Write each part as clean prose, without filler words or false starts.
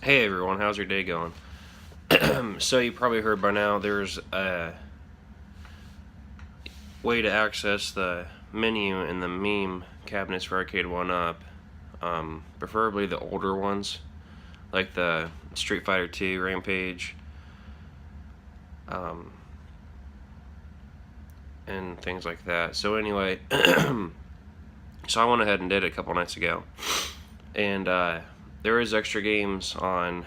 Hey everyone, how's your day going? So you probably heard by now there's a way to access the menu in the meme cabinets for Arcade 1-Up. Preferably the older ones, like the Street Fighter 2, Rampage, um, and things like that. So anyway, so I went ahead and did it a couple nights ago. And there is extra games on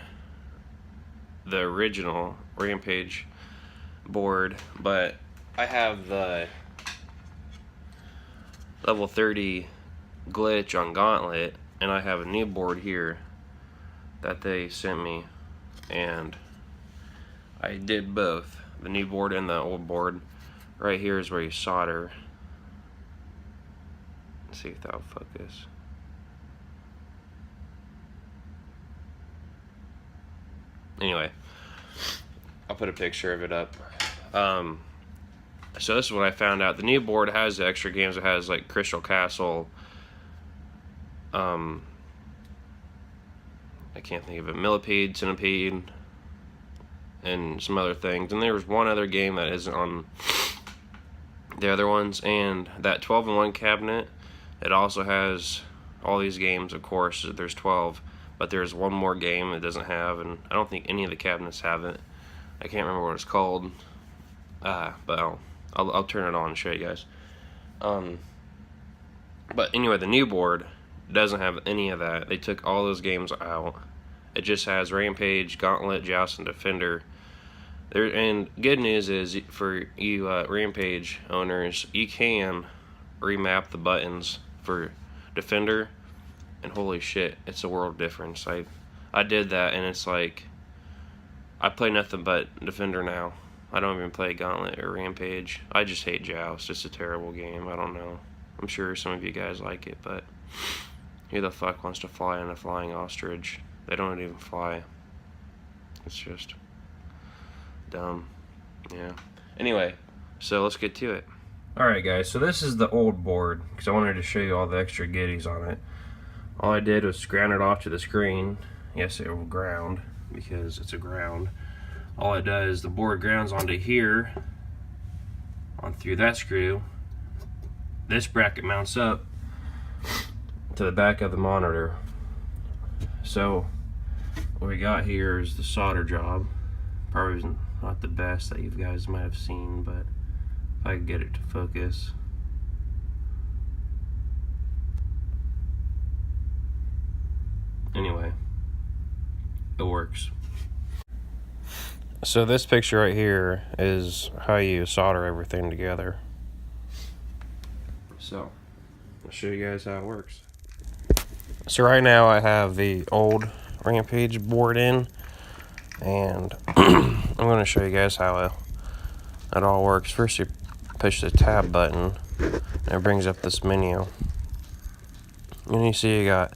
the original Rampage board, but I have the level 30 glitch on Gauntlet, and I have a new board here that they sent me, and I did both, the new board and the old board. Right here is where you solder. Let's see if that'll focus. Anyway, I'll put a picture of it up. So this is what I found out. The new board has the extra games. It has like Crystal Castle. I can't think of it. Millipede, Centipede, and some other things. And there was one other game that isn't on the other ones. And that 12-in-1 cabinet, it also has all these games. Of course, there's 12, but there's one more game it doesn't have, and I don't think any of the cabinets have it. I can't remember what it's called. But I'll turn it on and show you guys. But anyway, the new board doesn't have any of that. They took all those games out. It just has Rampage, Gauntlet, Joust, and Defender. And good news is for you Rampage owners, you can remap the buttons for Defender, and holy shit, it's a world difference. I did that, and it's like I play nothing but Defender now. I don't even play Gauntlet or Rampage. I just hate Joust. It's a terrible game. I don't know. I'm sure some of you guys like it, but who the fuck wants to fly on a flying ostrich? They don't even fly. It's just dumb. Yeah. Anyway, so let's get to it. Alright guys, so this is the old board, because I wanted to show you all the extra goodies on it. All I did was ground it off to the screen. Yes, it will ground, because it's a ground. All it does, the board grounds onto here, on through that screw. This bracket mounts up to the back of the monitor. So what we got here is the solder job. Probably not the best that you guys might have seen, but if I could get it to focus. Anyway, it works. So this picture right here is how you solder everything together. So I'll show you guys how it works. So right now I have the old Rampage board in, and I'm going to show you guys how it all works. First you push the tab button, and it brings up this menu. And you see you got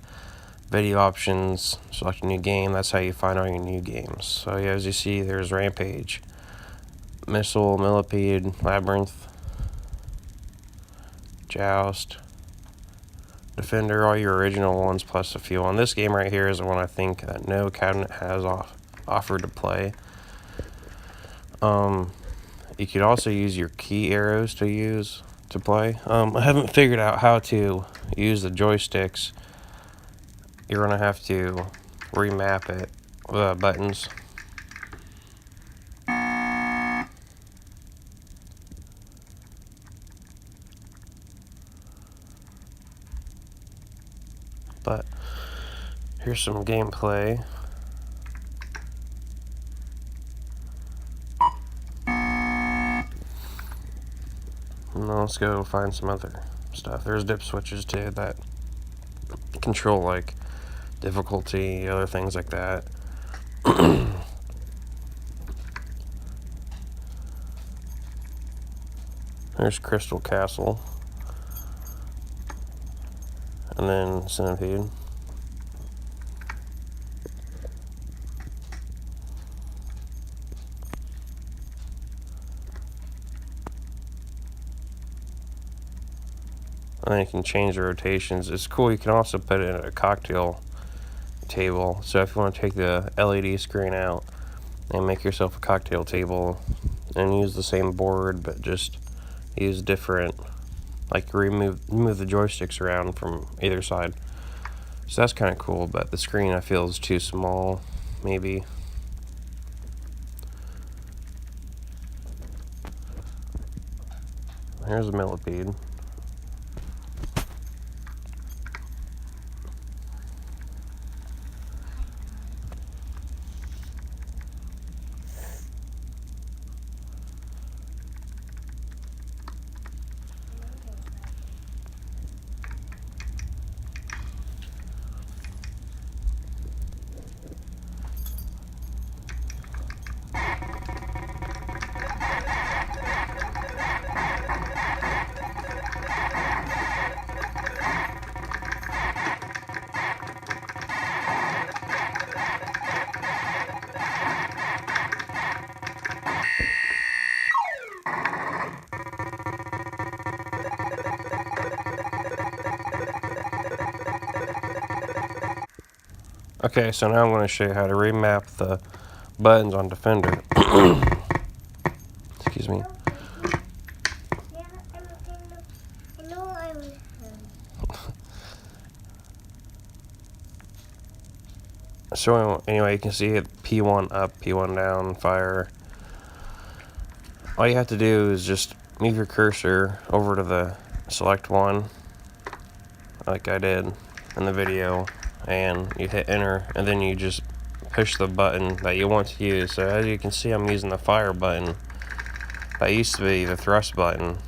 video options, select a new game. That's how you find all your new games. So yeah, as you see, there's Rampage, Missile, Millipede, Labyrinth, Joust, Defender, all your original ones plus a few. On this game right here is the one I think that no cabinet has offered to play. You could also use your key arrows to play. I haven't figured out how to use the joysticks. You're gonna have to remap it, buttons. But here's some gameplay. Now let's go find some other stuff. There's dip switches too that control like difficulty, other things like that. There's Crystal Castle, and then Centipede. And then you can change the rotations. It's cool. You can also put it in a cocktail table. So if you want to take the LED screen out and make yourself a cocktail table and use the same board, but just use different, like move the joysticks around from either side. So that's kind of cool, but the screen I feel is too small, maybe. Here's a millipede. Okay, so now I'm going to show you how to remap the buttons on Defender. Excuse me. So anyway, you can see it P1 up, P1 down, fire. All you have to do is just move your cursor over to the select one, like I did in the video, and you hit enter, and then you just push the button that you want to use. So as you can see, I'm using the fire button. That used to be the thrust button.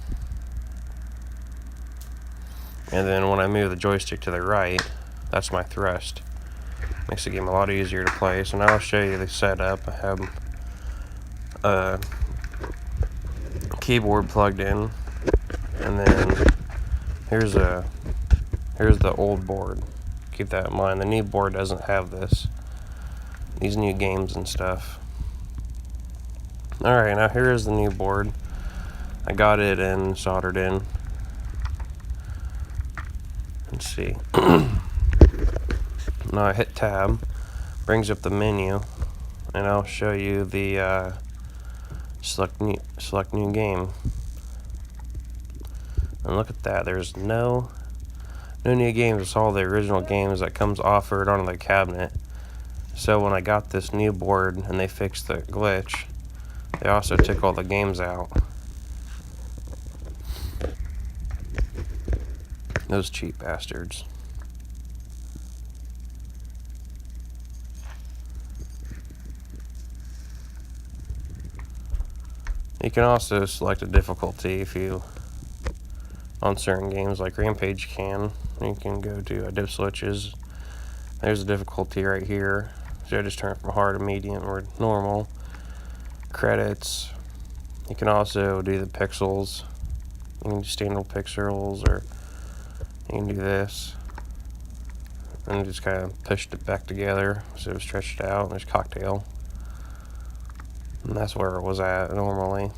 And then when I move the joystick to the right, that's my thrust. Makes the game a lot easier to play. So now I'll show you the setup. I have a keyboard plugged in, and then here's the old board. Keep that in mind. The new board doesn't have these new games and stuff. Alright, now here is the new board. I got it and soldered in. Let's see. Now I hit tab, brings up the menu, and I'll show you the select new game. And look at that, there's no new games. It's all the original games that comes offered on the cabinet. So when I got this new board and they fixed the glitch, they also took all the games out. Those cheap bastards. You can also select a difficulty if you, on certain games like Rampage can. You can go to dip switches. There's a difficulty right here. So I just turn it from hard to medium or normal. Credits. You can also do the pixels. You can do standard pixels, or you can do this. And just kind of pushed it back together so it stretched out. There's cocktail. And that's where it was at normally.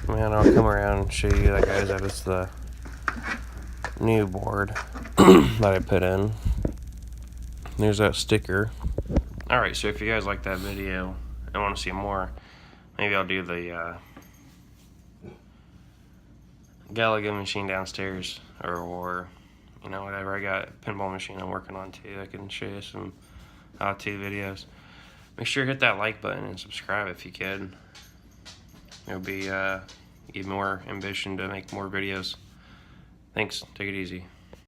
Man, I'll come around and show you that, guys, that is the new board that I put in. There's that sticker. Alright, so if you guys like that video and want to see more, maybe I'll do the Galaga machine downstairs, or you know, whatever. I got a pinball machine I'm working on too. I can show you some how-to videos. Make sure to hit that like button and subscribe if you could. It'll be give more ambition to make more videos. Thanks. Take it easy.